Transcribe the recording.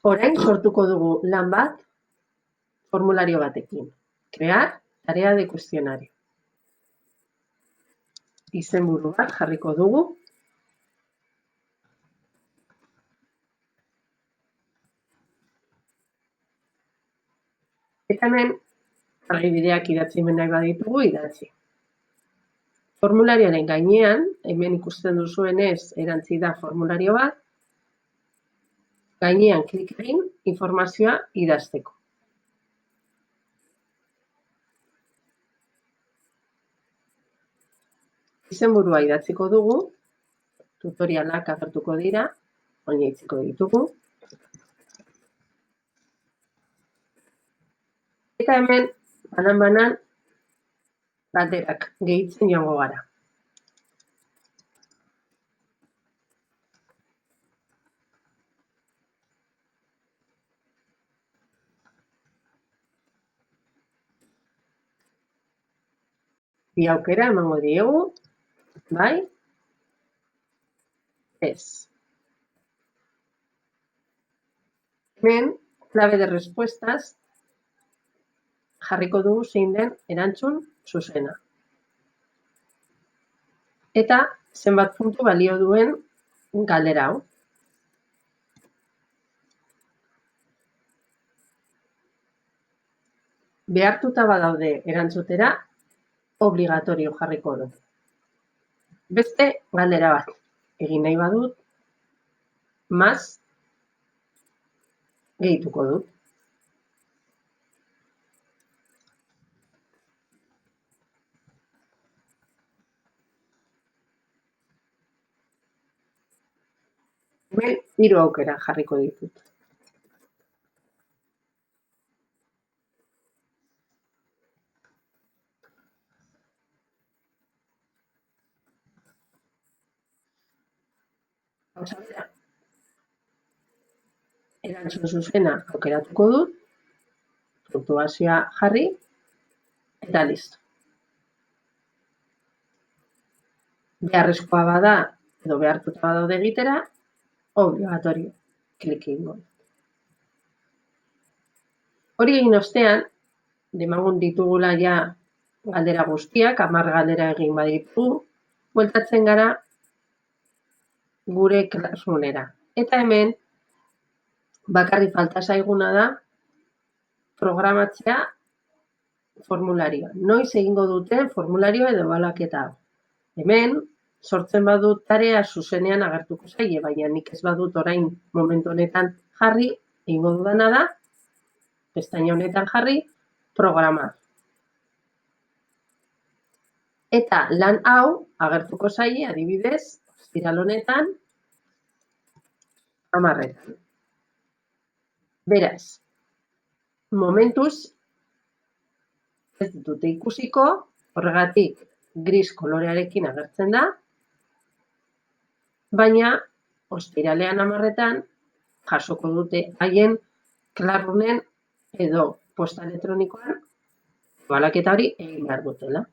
Orain sortuko dugu lan bat formulario batekin. Crear tarea de cuestionario. Izenburu bat jarriko dugu. Eta hemen argibideak idatzi nahi baditugu idatzi. Formularioaren gainean, hemen ikusten duzuenez erantzi da formulario bat, gainean klik egin informazioa idazteko. Izenburua idatziko dugu, tutorialak agertuko dira, oinaitziko ditugu. Eta hemen, banan-banan, galderak gehitzen joango gara. Bi aukera emango diegu, bai, ez. Hemen, clave de respuestas, jarriko dugu zein den erantzun zuzena. Eta zenbat puntu balio duen galdera hau. Behartuta badaude erantzutera, obligatorio jarriko du. Beste galdera bat, egin nahi badut, más gehituko dut. Hemen 3 aukera jarriko ditut. Erantzun zuzena aukeratuko dut, puntuazioa jarri, eta listo. Beharrezkoa bada, edo behartuta badaude egitera, obligatorio, klik egingo. Hori egin ostean, demagun ditugula ja galdera guztiak, 10 galdera egin baditugu, bueltatzen gara gure Classroomera. Eta hemen, bakarrik falta zaiguna da programatzea formularioa. Noiz egingo duten formularioa edo ebaluaketa hau. Hemen, sortzen badut tarea zuzenean agertuko zaie, baina nik ez badut orain momentu honetan jarri, egingo dudana da, pestaina honetan jarri, programa. Eta lan hau agertuko zaie, adibidez, ostiral honetan, 10etan. Beraz, momentuz, ez dute ikusiko, horregatik gris kolorearekin agertzen da, baina ostiralean 10etan jasoko dute haien Classroomen edo posta elektronikoan ebaluaketa hori egin behar dutela.